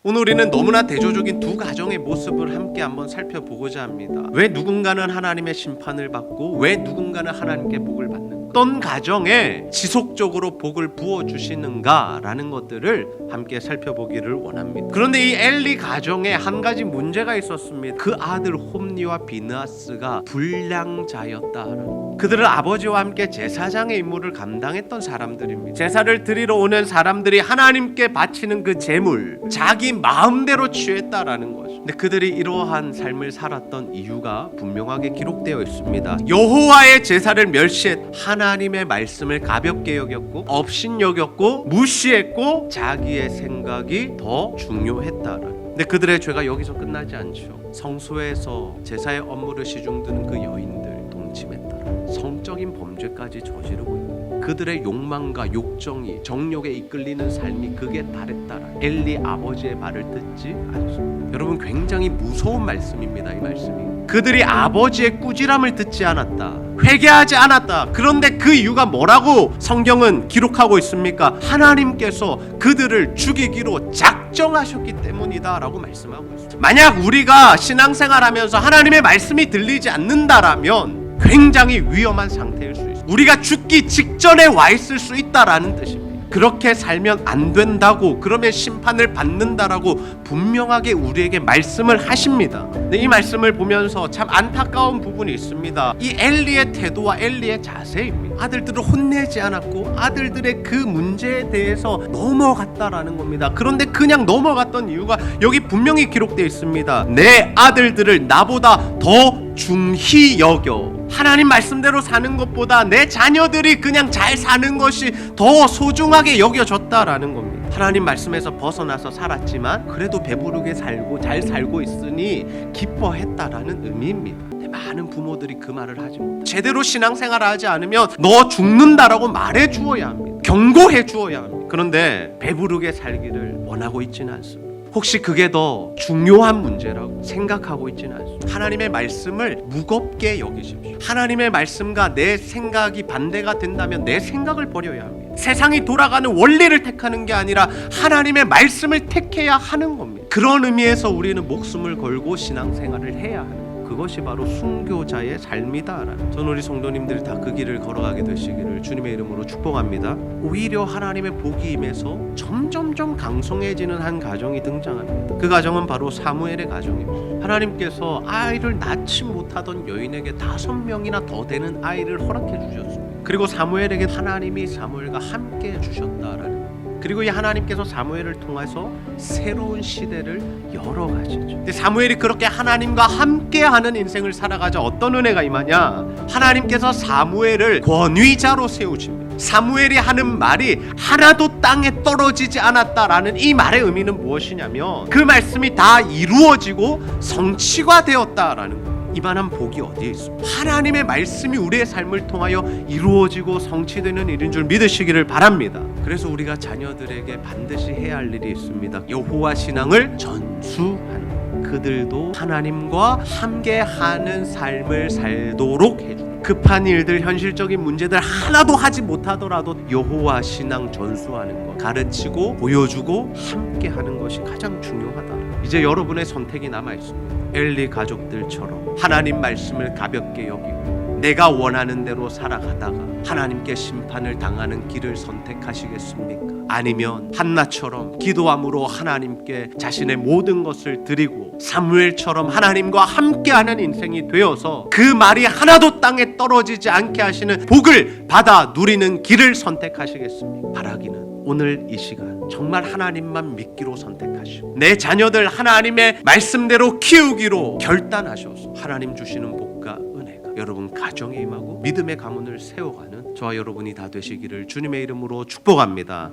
오늘 우리는 너무나 대조적인 두 가정의 모습을 함께 한번 살펴보고자 합니다. 왜 누군가는 하나님의 심판을 받고 왜 누군가는 하나님께 복을 받는가? 어떤 가정에 지속적으로 복을 부어주시는가라는 것들을 함께 살펴보기를 원합니다. 그런데 이 엘리 가정에 한 가지 문제가 있었습니다. 그 아들 홈니와 비느하스가 불량자였다라는, 그들은 아버지와 함께 제사장의 임무를 감당했던 사람들입니다. 제사를 드리러 오는 사람들이 하나님께 바치는 그 제물, 자기 마음대로 취했다라는 거죠. 근데 그들이 이러한 삶을 살았던 이유가 분명하게 기록되어 있습니다. 여호와의 제사를 멸시했, 하나님의 말씀을 가볍게 여겼고 업신여겼고 무시했고 자기의 생각이 더 중요했다라는. 근데 그들의 죄가 여기서 끝나지 않죠. 성소에서 제사의 업무를 시중드는 그 여인들 동침에 따라 성적인 범죄까지 저지르고 있는, 그들의 욕망과 욕정이 정욕에 이끌리는 삶이 극에 달했다라 엘리 아버지의 말을 듣지 않습니다. 여러분, 굉장히 무서운 말씀입니다. 이 말씀이 그들이 아버지의 꾸지람을 듣지 않았다, 회개하지 않았다. 그런데 그 이유가 뭐라고 성경은 기록하고 있습니까? 하나님께서 그들을 죽이기로 작정하셨기 때문이다 라고 말씀하고 있습니다. 만약 우리가 신앙생활하면서 하나님의 말씀이 들리지 않는다라면 굉장히 위험한 상태일 수 있습니다. 우리가 죽기 직전에 와 있을 수 있다라는 뜻입니다. 그렇게 살면 안 된다고, 그러면 심판을 받는다라고 분명하게 우리에게 말씀을 하십니다. 근데 이 말씀을 보면서 참 안타까운 부분이 있습니다. 이 엘리의 태도와 엘리의 자세입니다. 아들들을 혼내지 않았고 아들들의 그 문제에 대해서 넘어갔다라는 겁니다. 그런데 그냥 넘어갔던 이유가 여기 분명히 기록되어 있습니다. 내 아들들을 나보다 더 중히 여겨. 하나님 말씀대로 사는 것보다 내 자녀들이 그냥 잘 사는 것이 더 소중하게 여겨졌다라는 겁니다. 하나님 말씀에서 벗어나서 살았지만 그래도 배부르게 살고 잘 살고 있으니 기뻐했다라는 의미입니다. 많은 부모들이 그 말을 하지 못해. 제대로 신앙생활을 하지 않으면 너 죽는다라고 말해 주어야 합니다. 경고해 주어야 합니다. 그런데 배부르게 살기를 원하고 있지는 않습니다. 혹시 그게 더 중요한 문제라고 생각하고 있지는 않습니다. 하나님의 말씀을 무겁게 여기십시오. 하나님의 말씀과 내 생각이 반대가 된다면 내 생각을 버려야 합니다. 세상이 돌아가는 원리를 택하는 게 아니라 하나님의 말씀을 택해야 하는 겁니다. 그런 의미에서 우리는 목숨을 걸고 신앙생활을 해야 합니다. 그것이 바로 순교자의 삶이다라는, 저는 우리 성도님들이 다 그 길을 걸어가게 되시기를 주님의 이름으로 축복합니다. 오히려 하나님의 복이 임해서 점점점 강성해지는 한 가정이 등장합니다. 그 가정은 바로 사무엘의 가정입니다. 하나님께서 아이를 낳지 못하던 여인에게 5명이나 더 되는 아이를 허락해 주셨습니다. 그리고 사무엘에게 하나님이 사무엘과 함께 해주셨다라는, 그리고 이 하나님께서 사무엘을 통해서 새로운 시대를 열어가시죠. 근데 사무엘이 그렇게 하나님과 함께하는 인생을 살아가자 어떤 은혜가 임하냐? 하나님께서 사무엘을 권위자로 세우십니다. 사무엘이 하는 말이 하나도 땅에 떨어지지 않았다라는 이 말의 의미는 무엇이냐면 그 말씀이 다 이루어지고 성취가 되었다라는 거예요. 이만한 복이 어디에 있습니까? 하나님의 말씀이 우리의 삶을 통하여 이루어지고 성취되는 일인 줄 믿으시기를 바랍니다. 그래서 우리가 자녀들에게 반드시 해야 할 일이 있습니다. 여호와 신앙을 전수하는 것. 그들도 하나님과 함께하는 삶을 살도록 해줍니다. 급한 일들, 현실적인 문제들 하나도 하지 못하더라도 여호와 신앙 전수하는 것, 가르치고 보여주고 함께하는 것이 가장 중요하다. 이제 여러분의 선택이 남아있습니다. 엘리 가족들처럼 하나님 말씀을 가볍게 여기고 내가 원하는 대로 살아가다가 하나님께 심판을 당하는 길을 선택하시겠습니까? 아니면 한나처럼 기도함으로 하나님께 자신의 모든 것을 드리고 사무엘처럼 하나님과 함께하는 인생이 되어서 그 말이 하나도 땅에 떨어지지 않게 하시는 복을 받아 누리는 길을 선택하시겠습니까? 바라기는 오늘 이 시간 정말 하나님만 믿기로 선택하시고 내 자녀들 하나님의 말씀대로 키우기로 결단하셔서 하나님 주시는 복과 은혜가 여러분 가정에 임하고 믿음의 가문을 세워가는 저와 여러분이 다 되시기를 주님의 이름으로 축복합니다.